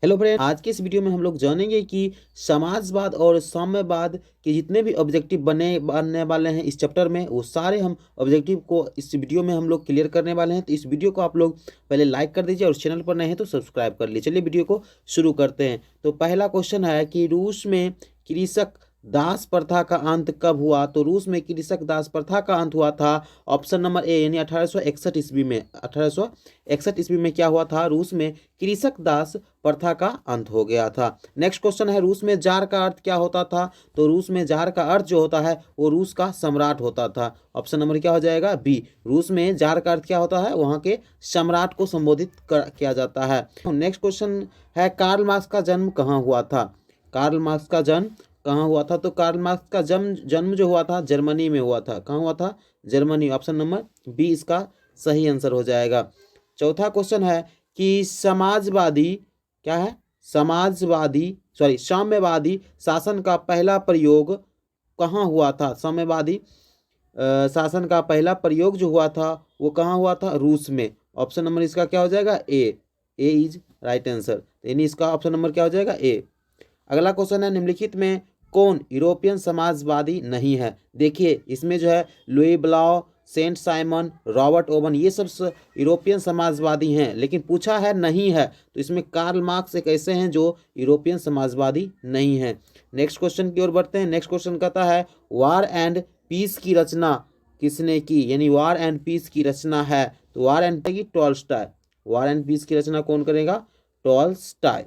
Hello friend, आज के इस वीडियो में हम लोग जानेंगे कि समाजवाद और साम्यवाद के जितने भी ऑब्जेक्टिव बनने वाले हैं इस चैप्टर में, वो सारे हम ऑब्जेक्टिव को इस वीडियो में हम लोग क्लियर करने वाले हैं। तो इस वीडियो को आप लोग पहले लाइक कर दीजिए और चैनल पर नए हैं तो सब्सक्राइब कर लीजिए। चलिए वीडियो को शुरू करते हैं। तो पहला क्वेश्चन है कि रूस में कृषक दास प्रथा का अंत कब हुआ। तो रूस में कृषक दास प्रथा का अंत हुआ था ऑप्शन नंबर ए, यानी 1861 ईस्वी में। 1861 ईस्वी में क्या हुआ था, रूस में कृषक दास प्रथा का अंत हो गया था। नेक्स्ट क्वेश्चन है, रूस में जार का अर्थ क्या होता था। तो रूस में जार का अर्थ जो होता है वो रूस का सम्राट होता था। ऑप्शन नंबर क्या हो जाएगा, बी। रूस में जार का अर्थ क्या होता है, वहाँ के सम्राट को संबोधित किया जाता है। नेक्स्ट क्वेश्चन है, कार्ल मार्क्स का जन्म कहाँ हुआ था। कार्ल मार्क्स का जन्म कहाँ हुआ था। तो कार्ल मार्क्स का जन्म जो हुआ था जर्मनी में हुआ था। कहाँ हुआ था, जर्मनी। ऑप्शन नंबर बी इसका सही आंसर हो जाएगा। चौथा क्वेश्चन है कि समाजवादी क्या है, साम्यवादी शासन का पहला प्रयोग कहाँ हुआ था। साम्यवादी शासन का पहला प्रयोग जो हुआ था वो कहाँ हुआ था, रूस में। ऑप्शन नंबर इसका क्या हो जाएगा, ए इज राइट आंसर। यानी इसका ऑप्शन नंबर क्या हो जाएगा, ए। अगला क्वेश्चन है, निम्नलिखित में कौन यूरोपियन समाजवादी नहीं है। देखिए इसमें जो है Louis Blanc, Saint Simon, Robert Owen, ये सब यूरोपियन समाजवादी हैं, लेकिन पूछा है नहीं है, तो इसमें कार्ल मार्क्स एक ऐसे हैं जो यूरोपियन समाजवादी नहीं हैं। नेक्स्ट क्वेश्चन की ओर बढ़ते हैं। नेक्स्ट क्वेश्चन कहता है, वार एंड पीस की रचना किसने की। यानी वार एंड पीस की रचना है तो वार एंड की टॉल्स्टॉय। वार एंड पीस की रचना कौन करेगा, टॉल्स्टॉय।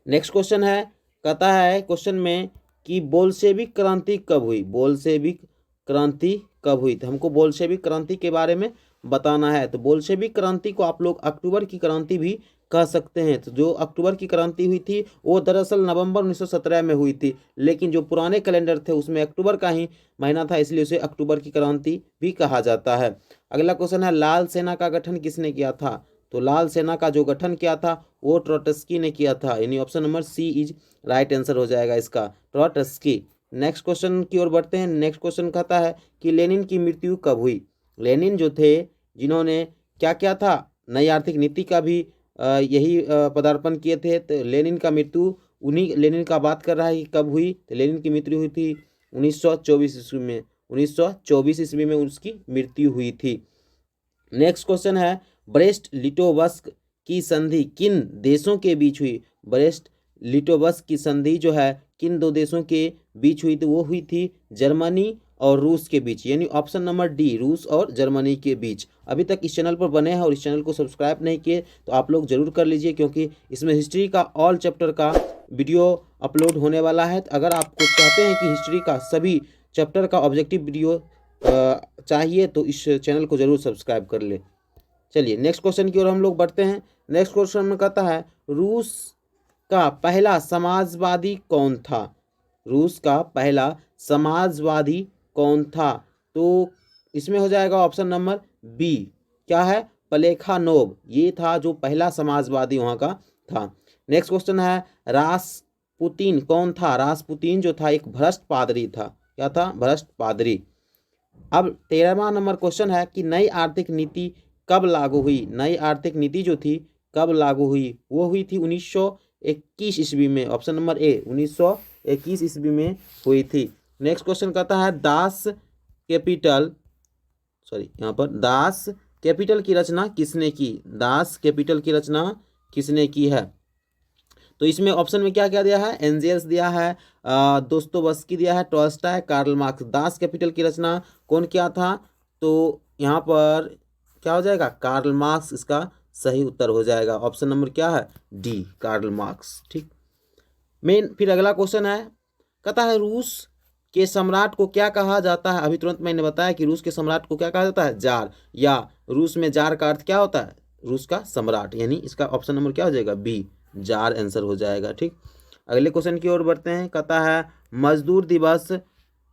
नेक्स्ट क्वेश्चन है, कहता है क्वेश्चन में कि बोल्शेविक क्रांति कब हुई। बोल्शेविक क्रांति कब हुई, तो हमको बोल्शेविक क्रांति के बारे में बताना है। तो बोल्शेविक क्रांति को आप लोग अक्टूबर की क्रांति भी कह सकते हैं। तो जो अक्टूबर की क्रांति हुई थी वो दरअसल नवंबर 1917 में हुई थी, लेकिन जो पुराने कैलेंडर थे उसमें अक्टूबर का ही महीना था, इसलिए उसे अक्टूबर की क्रांति भी कहा जाता है। अगला क्वेश्चन है, लाल सेना का गठन किसने किया था। तो लाल सेना का जो गठन किया था वो ट्रोट्स्की ने किया था, यानी option number C is right answer हो जाएगा इसका, ट्रोट्स्की। नेक्स्ट क्वेश्चन की ओर बढ़ते हैं। नेक्स्ट क्वेश्चन कहता है कि लेनिन की मृत्यु कब हुई। लेनिन जो थे, जिन्होंने क्या किया था, नई आर्थिक नीति का भी यही पदार्पण किए थे। तो लेनिन का मृत्यु, उन्हीं लेनिन का बात कर रहा है कि कब हुई। तो लेनिन की मृत्यु हुई थी 1924 ईस्वी में। 1924 ईस्वी में उसकी मृत्यु हुई थी। नेक्स्ट क्वेश्चन है, ब्रेस्ट लिटोवस्क की संधि किन देशों के बीच हुई। ब्रेस्ट लिटोवस्क की संधि जो है किन दो देशों के बीच हुई, तो वो हुई थी जर्मनी और रूस के बीच, यानी ऑप्शन नंबर डी, रूस और जर्मनी के बीच। अभी तक इस चैनल पर बने हैं और इस चैनल को सब्सक्राइब नहीं किए तो आप लोग जरूर कर लीजिए, क्योंकि इसमें हिस्ट्री का ऑल चैप्टर का वीडियो अपलोड होने वाला है। तो अगर आपको चाहते हैं कि हिस्ट्री का सभी चैप्टर का ऑब्जेक्टिव वीडियो चाहिए तो इस चैनल को जरूर सब्सक्राइब कर ले। चलिए नेक्स्ट क्वेश्चन की ओर हम लोग बढ़ते हैं। नेक्स्ट क्वेश्चन में कहता है, रूस का पहला समाजवादी कौन था। रूस का पहला समाजवादी कौन था। तो इसमें हो जाएगा ऑप्शन नंबर बी, क्या है, प्लेखानोव। ये था जो पहला समाजवादी वहाँ का था। नेक्स्ट क्वेश्चन है, रासपुतीन कौन था। रासपुतीन जो था एक भ्रष्ट पादरी था। क्या था, भ्रष्ट पादरी। अब 13वां नंबर क्वेश्चन है कि नई आर्थिक नीति कब लागू हुई। नई आर्थिक नीति जो थी कब लागू हुई, वो हुई थी 1921 ईस्वी में। ऑप्शन नंबर ए, 1921 ईस्वी में हुई थी। नेक्स्ट क्वेश्चन कहता है, यहाँ पर दास कैपिटल की रचना किसने की। दास कैपिटल की रचना किसने की है। तो इसमें ऑप्शन में क्या क्या दिया है, एंजेल्स दिया है, दोस्तोवस्की दिया है, Tolstoy, Karl Marx. Das Kapital की रचना कौन किया था, तो यहाँ पर क्या हो जाएगा, कार्ल मार्क्स इसका सही उत्तर हो जाएगा। ऑप्शन नंबर क्या है, डी, कार्ल मार्क्स। ठीक। फिर अगला क्वेश्चन है, कहता है रूस के सम्राट को क्या कहा जाता है। अभी तुरंत मैंने बताया कि रूस के सम्राट को क्या कहा जाता है, जार। या रूस में जार का अर्थ क्या होता है, रूस का सम्राट, यानी इसका ऑप्शन नंबर क्या हो जाएगा, बी, जार आंसर हो जाएगा। ठीक। अगले क्वेश्चन की ओर बढ़ते हैं। कहता है, मजदूर दिवस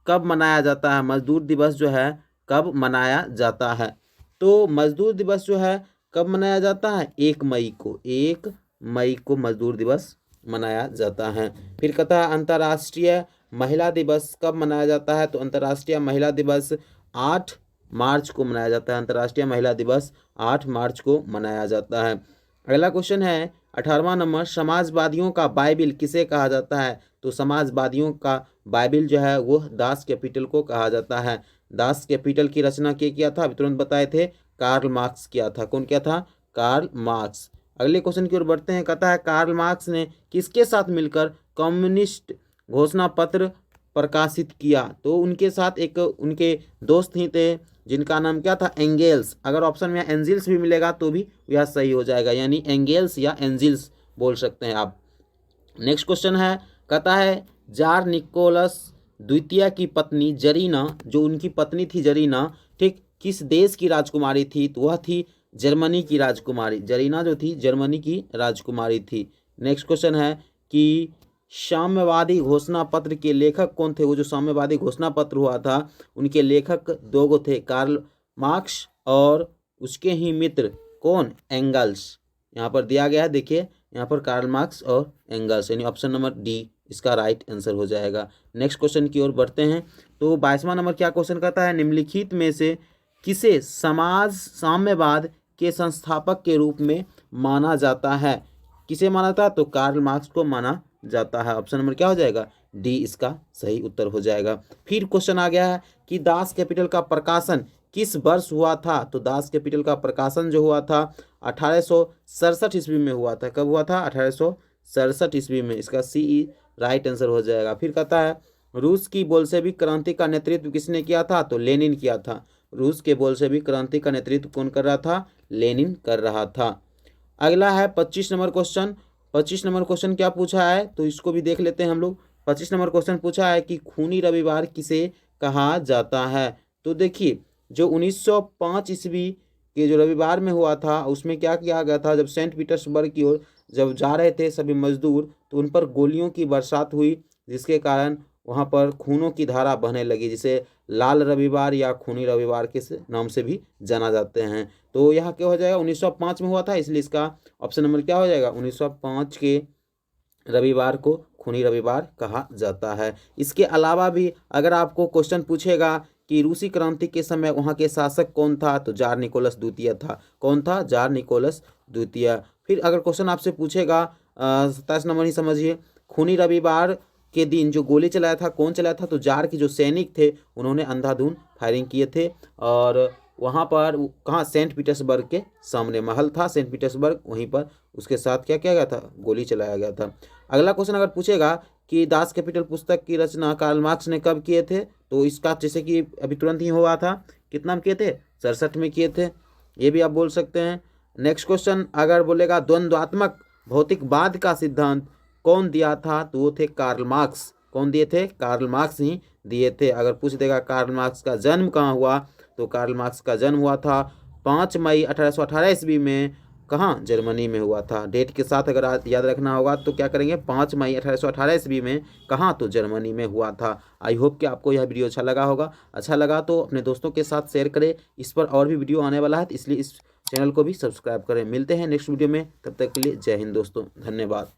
कब मनाया जाता है। मजदूर दिवस जो है कब मनाया जाता है। तो मजदूर दिवस जो है कब मनाया जाता है, 1 मई को। 1 मई को मजदूर दिवस मनाया जाता है। फिर कहता है, अंतर्राष्ट्रीय महिला दिवस कब मनाया जाता है। तो अंतर्राष्ट्रीय महिला दिवस 8 मार्च को मनाया जाता है। अंतर्राष्ट्रीय महिला दिवस 8 मार्च को मनाया जाता है। अगला क्वेश्चन है, 18वां नंबर, समाजवादियों का बाइबिल किसे कहा जाता है? तो समाजवादियों का बाइबिल जो है वो दास कैपिटल को कहा जाता है। दास कैपिटल की रचना किया था? अभी तुरंत बताए थे, कार्ल मार्क्स किया था। कौन किया था? Karl Marx. अगले क्वेश्चन की ओर बढ़ते हैं। कहता है कार्ल मार्क्स ने किसके साथ मिलकर कम्युनिस्ट घोषणा पत्र प्रकाशित किया? तो उनके साथ एक उनके दोस्त ही थे जिनका नाम क्या था? एंगेल्स। अगर ऑप्शन में एंजिल्स भी मिलेगा तो भी यह सही हो जाएगा, यानी एंगेल्स या एंजिल्स बोल सकते हैं आप। नेक्स्ट क्वेश्चन है, कहता है जार निकोलस द्वितीय की पत्नी जरीना, जो उनकी पत्नी थी जरीना, ठीक, किस देश की राजकुमारी थी? तो वह थी जर्मनी की राजकुमारी। जरीना जो थी जर्मनी की राजकुमारी थी। नेक्स्ट क्वेश्चन है कि साम्यवादी घोषणा पत्र के लेखक कौन थे? वो जो साम्यवादी घोषणा पत्र हुआ था उनके लेखक दो गो थे, कार्ल मार्क्स और उसके ही मित्र कौन? एंगल्स। यहाँ पर दिया गया है, देखिए यहाँ पर कार्ल मार्क्स और एंगल्स, यानी ऑप्शन नंबर डी इसका राइट आंसर हो जाएगा। नेक्स्ट क्वेश्चन की ओर बढ़ते हैं। तो 22वां नंबर क्या क्वेश्चन कहता है? निम्नलिखित में से किसे समाज साम्यवाद के संस्थापक के रूप में माना जाता है? किसे माना था? तो कार्ल मार्क्स को माना जाता है। ऑप्शन नंबर क्या हो जाएगा? डी इसका सही उत्तर हो जाएगा। फिर क्वेश्चन आ गया है कि दास कैपिटल का प्रकाशन किस वर्ष हुआ था? तो दास कैपिटल का प्रकाशन जो हुआ था 1867 ईस्वी में हुआ था। कब हुआ था? 1867 ईस्वी में। इसका सी राइट आंसर हो जाएगा। फिर कहता है रूस की बोल्शेविक क्रांति का नेतृत्व किसने किया था? तो लेनिन किया था। रूस के बोल्शेविक क्रांति का नेतृत्व कौन कर रहा था? लेनिन कर रहा था। अगला है 25 नंबर क्वेश्चन। 25 नंबर क्वेश्चन क्या पूछा है? तो इसको भी देख लेते हैं हम लोग। 25 नंबर क्वेश्चन पूछा है कि खूनी रविवार किसे कहा जाता है? तो देखिए जो 1905 ईस्वी के जो रविवार में हुआ था उसमें क्या किया गया था? जब सेंट पीटर्सबर्ग की ओर जब जा रहे थे सभी मजदूर तो उन पर गोलियों की बरसात हुई, जिसके कारण वहाँ पर खूनों की धारा बहने लगी, जिसे लाल रविवार या खूनी रविवार के नाम से भी जाना जाते हैं। तो यहाँ क्या हो जाएगा? 1905 में हुआ था, इसलिए इसका ऑप्शन नंबर क्या हो जाएगा? 1905 के रविवार को खूनी रविवार कहा जाता है। इसके अलावा भी अगर आपको क्वेश्चन पूछेगा कि रूसी क्रांति के समय वहाँ के शासक कौन था? तो जार निकोलस द्वितीय था। कौन था? जार निकोलस द्वितीय। फिर अगर क्वेश्चन आपसे पूछेगा 27 नंबर ही समझिए, खूनी रविवार के दिन जो गोली चलाया था कौन चलाया था? तो जार के जो सैनिक थे उन्होंने अंधाधुंध फायरिंग किए थे। और वहाँ पर कहाँ? सेंट पीटर्सबर्ग के सामने महल था सेंट पीटर्सबर्ग, वहीं पर उसके साथ क्या किया गया था? गोली चलाया गया था। अगला क्वेश्चन अगर पूछेगा कि दास कैपिटल पुस्तक की रचना कार्ल मार्क्स ने कब किए थे? तो इसका जैसे कि अभी तुरंत ही हुआ था, कितना में किए थे? 67 में किए थे। ये भी आप बोल सकते हैं। नेक्स्ट क्वेश्चन अगर बोलेगा द्वंद्वात्मक भौतिकवाद का सिद्धांत कौन दिया था? तो वो थे कार्ल मार्क्स। कौन दिए थे? कार्ल मार्क्स ही दिए थे। अगर पूछ देगा कार्ल मार्क्स का जन्म कहाँ हुआ? तो कार्ल मार्क्स का जन्म हुआ था 5 मई 1818 ईस्वी में। कहाँ? जर्मनी में हुआ था। डेट के साथ अगर याद रखना होगा तो क्या करेंगे? 5 मई 1818 ईस्वी में। कहाँ? तो जर्मनी में हुआ था। आई होप कि आपको यह वीडियो अच्छा लगा होगा। अच्छा लगा तो अपने दोस्तों के साथ शेयर करें। इस पर और भी वीडियो आने वाला है, इसलिए इस चैनल को भी सब्सक्राइब करें। मिलते हैं नेक्स्ट वीडियो में, तब तक के लिए जय हिंद दोस्तों, धन्यवाद।